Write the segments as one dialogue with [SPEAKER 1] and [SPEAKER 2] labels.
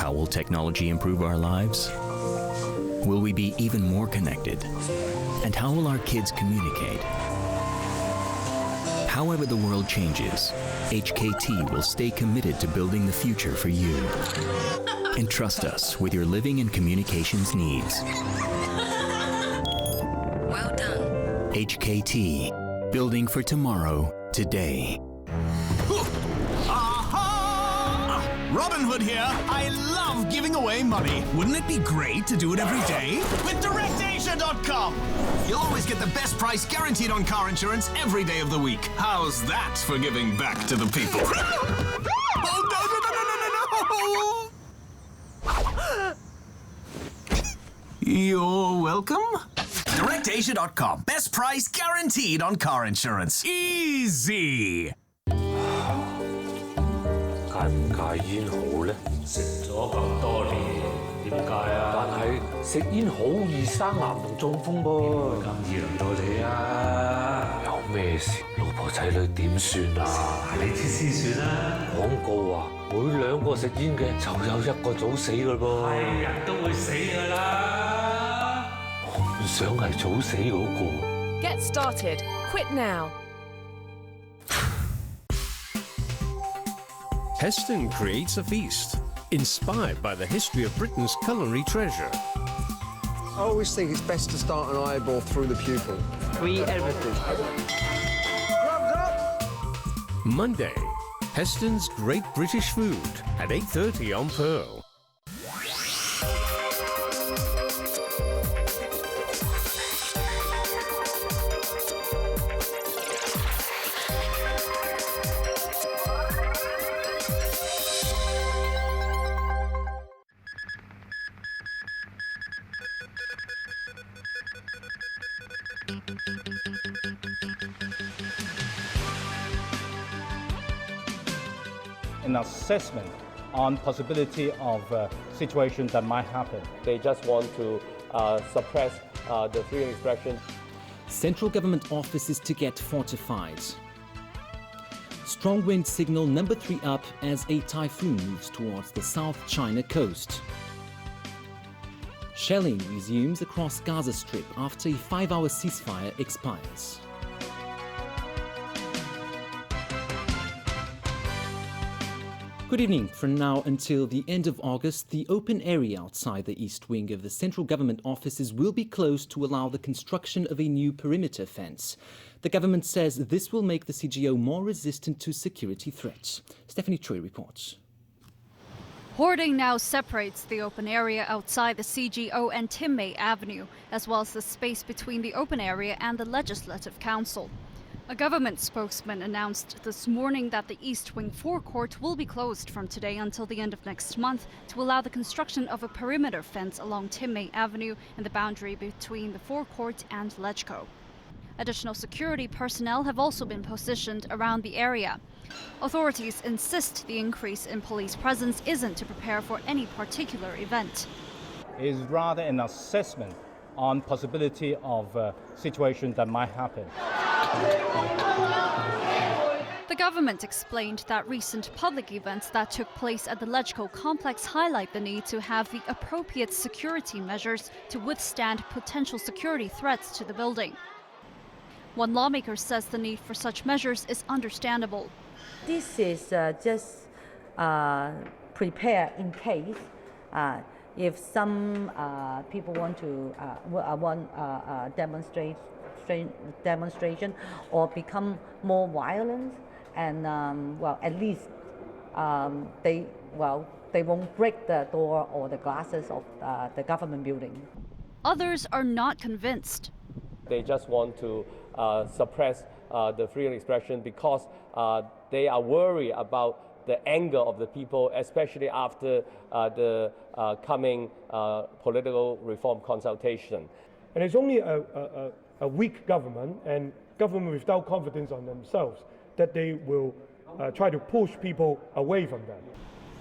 [SPEAKER 1] How will technology improve our lives? Will we be even more connected? And how will our kids communicate? However the world changes, HKT will stay committed to building the future for you. Entrust us with your living and communications needs.
[SPEAKER 2] Well done.
[SPEAKER 1] HKT, building for tomorrow, today.
[SPEAKER 3] Robin Hood here. I love giving away money. Wouldn't it be great to do it every day? With DirectAsia.com. You'll always get the best price guaranteed on car insurance every day of the week. How's that for giving back to the people? Oh, no. You're welcome. DirectAsia.com. Best price guaranteed on car insurance. Easy.
[SPEAKER 4] 戒唔戒煙好咧？食咗咁多年，點戒啊？但係食煙好易生癌同中風噃。咁易輪到你啊？有咩事？老婆仔女點算啊？你知先算啦。廣告話每2個食煙嘅就有1個早死㗎噃。係人都會死㗎啦。我唔想係早死嗰個。
[SPEAKER 5] Get started. Quit now.
[SPEAKER 6] Heston creates a feast, inspired by the history of Britain's culinary treasure.
[SPEAKER 7] I always think it's best to start an eyeball through the pupil.
[SPEAKER 8] We eat everything.
[SPEAKER 6] Monday, Heston's Great British Food at 8:30 on Pearl.
[SPEAKER 9] An assessment on possibility of situations that might happen.
[SPEAKER 10] They just want to suppress the freedom of expression.
[SPEAKER 11] Central government offices to get fortified. Strong wind signal number 3 up as a typhoon moves towards the South China coast. Shelling resumes across Gaza Strip after a 5-hour ceasefire expires. Good evening. From now until the end of August, the open area outside the east wing of the central government offices will be closed to allow the construction of a new perimeter fence. The government says this will make the CGO more resistant to security threats. Stephanie Choi reports.
[SPEAKER 12] Hoarding now separates the open area outside the CGO and Tim May Avenue, as well as the space between the open area and the Legislative Council. A government spokesman announced this morning that the East Wing forecourt will be closed from today until the end of next month to allow the construction of a perimeter fence along Tim May Avenue and the boundary between the forecourt and Legco. Additional security personnel have also been positioned around the area. Authorities insist the increase in police presence isn't to prepare for any particular event.
[SPEAKER 9] It is rather an assessment on possibility of situations that might happen.
[SPEAKER 12] The government explained that recent public events that took place at the Legco complex highlight the need to have the appropriate security measures to withstand potential security threats to the building. One lawmaker says the need for such measures is understandable.
[SPEAKER 13] This is just prepare in case if some people want to demonstration or become more violent, and at least they won't break the door or the glasses of the government building.
[SPEAKER 12] Others are not convinced.
[SPEAKER 10] They just want to suppress the freedom of expression because they are worried about the anger of the people, especially after the coming political reform consultation.
[SPEAKER 14] And it's only a weak government and government without confidence on themselves that they will try to push people away from them.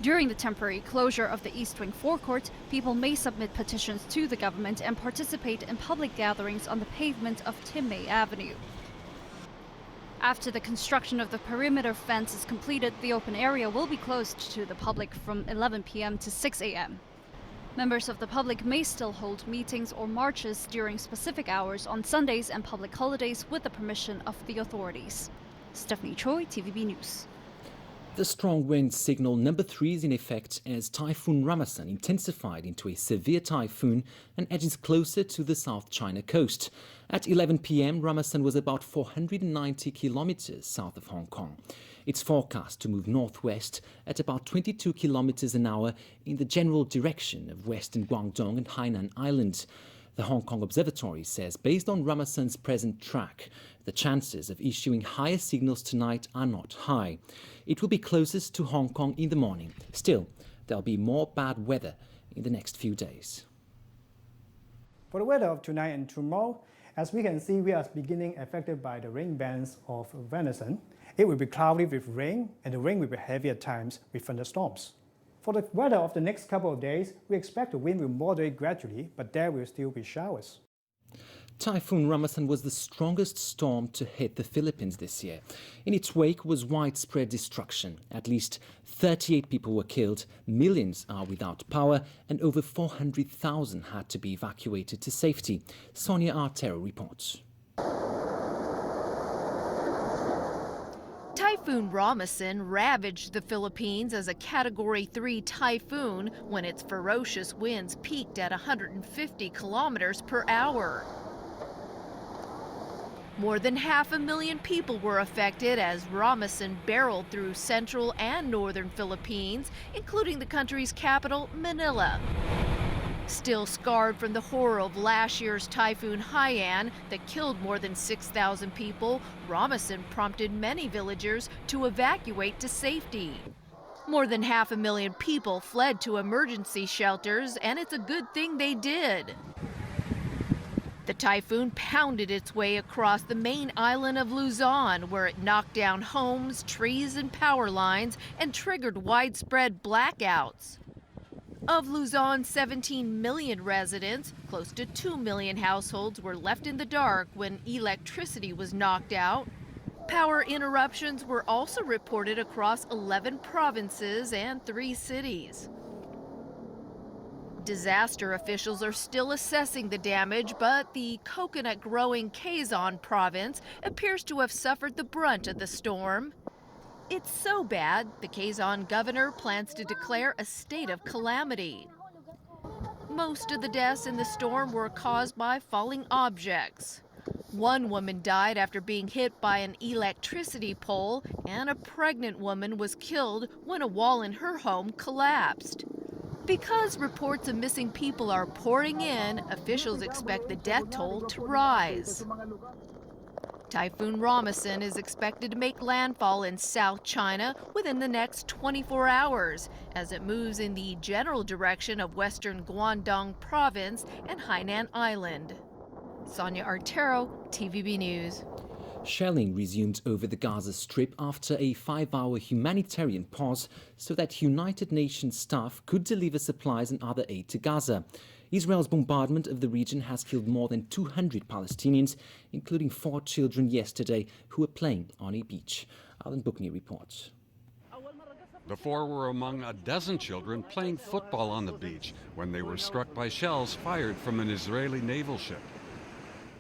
[SPEAKER 12] During the temporary closure of the East Wing forecourt, people may submit petitions to the government and participate in public gatherings on the pavement of Tim May Avenue. After the construction of the perimeter fence is completed, the open area will be closed to the public from 11 p.m. to 6 a.m. Members of the public may still hold meetings or marches during specific hours on Sundays and public holidays with the permission of the authorities. Stephanie Choi, TVB News.
[SPEAKER 11] The strong wind signal number 3 is in effect as Typhoon Ramasan intensified into a severe typhoon and edges closer to the South China coast. At 11 p.m., Ramasan was about 490 kilometers south of Hong Kong. It's forecast to move northwest at about 22 kilometers an hour in the general direction of western Guangdong and Hainan Island. The Hong Kong Observatory says based on Ramasan's present track, the chances of issuing higher signals tonight are not high. It will be closest to Hong Kong in the morning. Still, there'll be more bad weather in the next few days.
[SPEAKER 8] For the weather of tonight and tomorrow, as we can see, we are beginning affected by the rain bands of Ramasan. It will be cloudy with rain, and the rain will be heavy at times with thunderstorms. For the weather of the next couple of days, we expect the wind will moderate gradually, but there will still be showers.
[SPEAKER 11] Typhoon Ramasan was the strongest storm to hit the Philippines this year. In its wake was widespread destruction. At least 38 people were killed, millions are without power, and over 400,000 had to be evacuated to safety. Sonia Artero reports.
[SPEAKER 15] Typhoon Ramasan ravaged the Philippines as a Category 3 typhoon when its ferocious winds peaked at 150 kilometers per hour. More than 500,000 people were affected as Ramasan barreled through central and northern Philippines, including the country's capital, Manila. Still scarred from the horror of last year's Typhoon Haiyan that killed more than 6,000 people, Ramasan prompted many villagers to evacuate to safety. More than 500,000 people fled to emergency shelters, and it's a good thing they did. The typhoon pounded its way across the main island of Luzon, where it knocked down homes, trees, and power lines and triggered widespread blackouts. Of Luzon's 17 million residents, close to 2 million households were left in the dark when electricity was knocked out. Power interruptions were also reported across 11 provinces and 3 cities. Disaster officials are still assessing the damage, but the coconut-growing Quezon province appears to have suffered the brunt of the storm. It's so bad, the Quezon governor plans to declare a state of calamity. Most of the deaths in the storm were caused by falling objects. One woman died after being hit by an electricity pole, and a pregnant woman was killed when a wall in her home collapsed. Because reports of missing people are pouring in, officials expect the death toll to rise. Typhoon Ramasan is expected to make landfall in South China within the next 24 hours as it moves in the general direction of western Guangdong province and Hainan Island. Sonia Artero, TVB News.
[SPEAKER 11] Shelling resumed over the Gaza Strip after a 5-hour humanitarian pause so that United Nations staff could deliver supplies and other aid to Gaza. Israel's bombardment of the region has killed more than 200 Palestinians, including 4 children yesterday who were playing on a beach. Alan Bookney reports.
[SPEAKER 16] The 4 were among a dozen children playing football on the beach when they were struck by shells fired from an Israeli naval ship.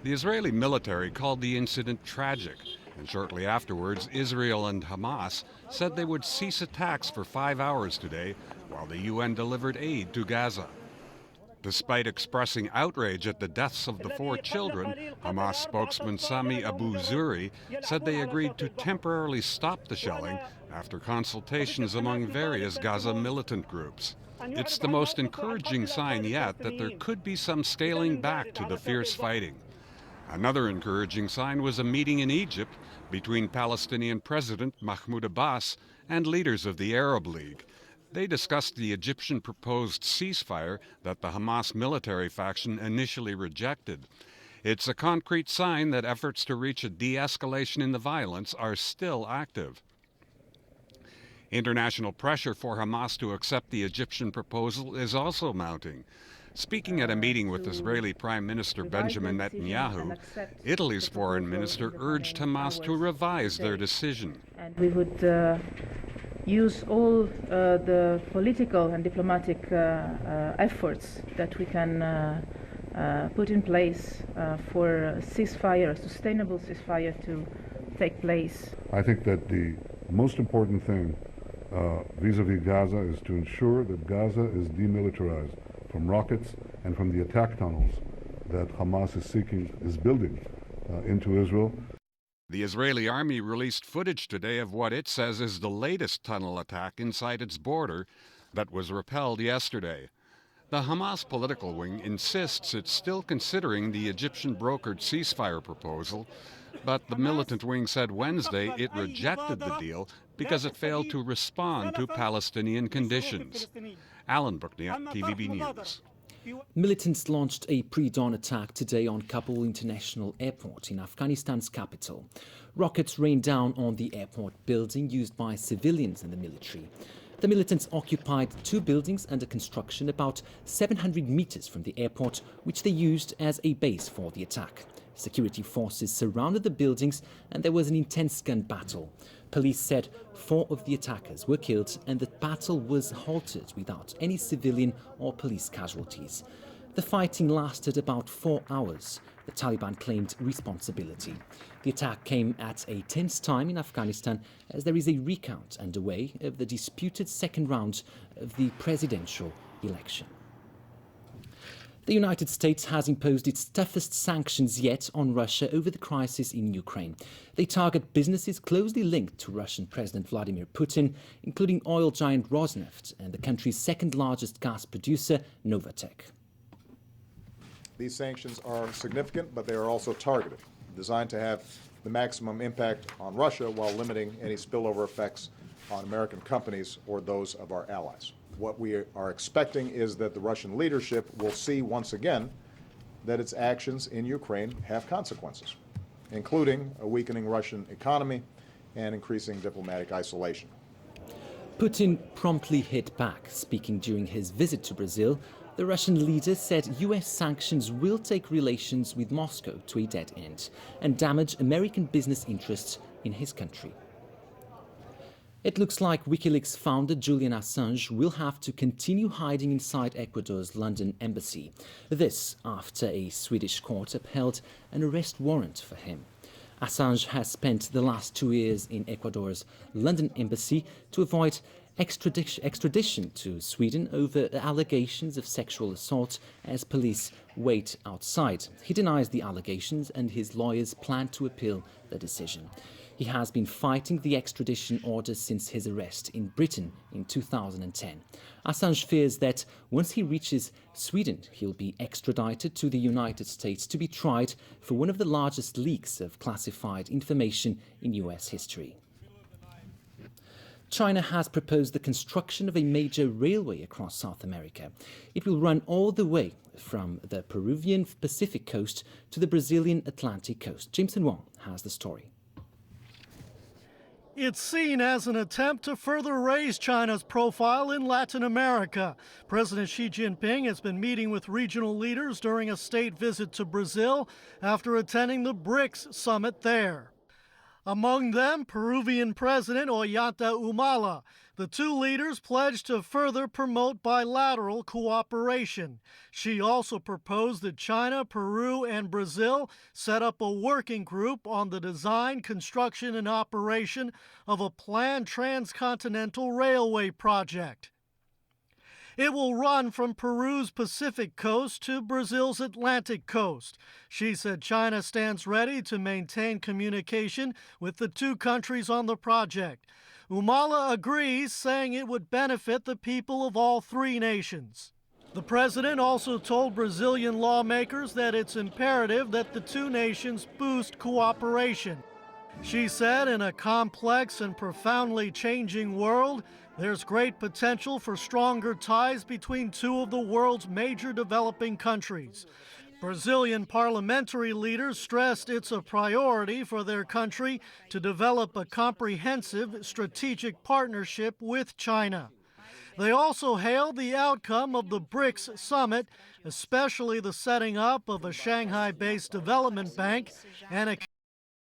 [SPEAKER 16] The Israeli military called the incident tragic, and shortly afterwards, Israel and Hamas said they would cease attacks for 5 hours today while the UN delivered aid to Gaza. Despite expressing outrage at the deaths of the 4 children, Hamas spokesman Sami Abu Zuri said they agreed to temporarily stop the shelling after consultations among various Gaza militant groups. It's the most encouraging sign yet that there could be some scaling back to the fierce fighting. Another encouraging sign was a meeting in Egypt between Palestinian President Mahmoud Abbas and leaders of the Arab League. They discussed the Egyptian proposed ceasefire that the Hamas military faction initially rejected. It's a concrete sign that efforts to reach a de-escalation in the violence are still active. International pressure for Hamas to accept the Egyptian proposal is also mounting. Speaking at a meeting with Israeli Prime Minister Benjamin Netanyahu, Italy's foreign minister urged Hamas to revise their decision.
[SPEAKER 17] And we would use all the political and diplomatic efforts that we can put in place for a ceasefire, a sustainable ceasefire to take place.
[SPEAKER 18] I think that the most important thing vis-a-vis Gaza is to ensure that Gaza is demilitarized from rockets and from the attack tunnels that Hamas is building into Israel.
[SPEAKER 16] The Israeli army released footage today of what it says is the latest tunnel attack inside its border that was repelled yesterday. The Hamas political wing insists it's still considering the Egyptian brokered ceasefire proposal, but the militant wing said Wednesday it rejected the deal because it failed to respond to Palestinian conditions. Alan Buckniat, TVB News.
[SPEAKER 11] Militants launched a pre-dawn attack today on Kabul International Airport in Afghanistan's capital. Rockets rained down on the airport building used by civilians and the military. The militants occupied two buildings under construction about 700 meters from the airport, which they used as a base for the attack. Security forces surrounded the buildings and there was an intense gun battle. Police said 4 of the attackers were killed and the battle was halted without any civilian or police casualties. The fighting lasted about 4 hours. The Taliban claimed responsibility. The attack came at a tense time in Afghanistan as there is a recount underway of the disputed second round of the presidential election. The United States has imposed its toughest sanctions yet on Russia over the crisis in Ukraine. They target businesses closely linked to Russian President Vladimir Putin, including oil giant Rosneft and the country's second largest gas producer, Novatek.
[SPEAKER 19] These sanctions are significant, but they are also targeted, designed to have the maximum impact on Russia while limiting any spillover effects on American companies or those of our allies. What we are expecting is that the Russian leadership will see once again that its actions in Ukraine have consequences, including a weakening Russian economy and increasing diplomatic isolation.
[SPEAKER 11] Putin promptly hit back. Speaking during his visit to Brazil, the Russian leader said US sanctions will take relations with Moscow to a dead end and damage American business interests in his country. It looks like WikiLeaks founder Julian Assange will have to continue hiding inside Ecuador's London embassy. This after a Swedish court upheld an arrest warrant for him. Assange has spent the last 2 years in Ecuador's London embassy to avoid extradition to Sweden over allegations of sexual assault as police wait outside. He denies the allegations and his lawyers plan to appeal the decision. He has been fighting the extradition order since his arrest in Britain in 2010. Assange fears that once he reaches Sweden, he'll be extradited to the United States to be tried for one of the largest leaks of classified information in US history. China has proposed the construction of a major railway across South America. It will run all the way from the Peruvian Pacific coast to the Brazilian Atlantic coast. Jameson Wong has the story.
[SPEAKER 20] It's seen as an attempt to further raise China's profile in Latin America. President Xi Jinping has been meeting with regional leaders during a state visit to Brazil after attending the BRICS summit there. Among them, Peruvian President Ollanta Humala. The two leaders pledged to further promote bilateral cooperation. Xi also proposed that China, Peru, and Brazil set up a working group on the design, construction, and operation of a planned transcontinental railway project. It will run from Peru's Pacific coast to Brazil's Atlantic coast. Xi said China stands ready to maintain communication with the two countries on the project. Humala agrees, saying it would benefit the people of all three nations. The president also told Brazilian lawmakers that it's imperative that the two nations boost cooperation. She said, in a complex and profoundly changing world, there's great potential for stronger ties between two of the world's major developing countries. Brazilian parliamentary leaders stressed it's a priority for their country to develop a comprehensive strategic partnership with China. They also hailed the outcome of the BRICS summit, especially the setting up of a Shanghai-based development bank and a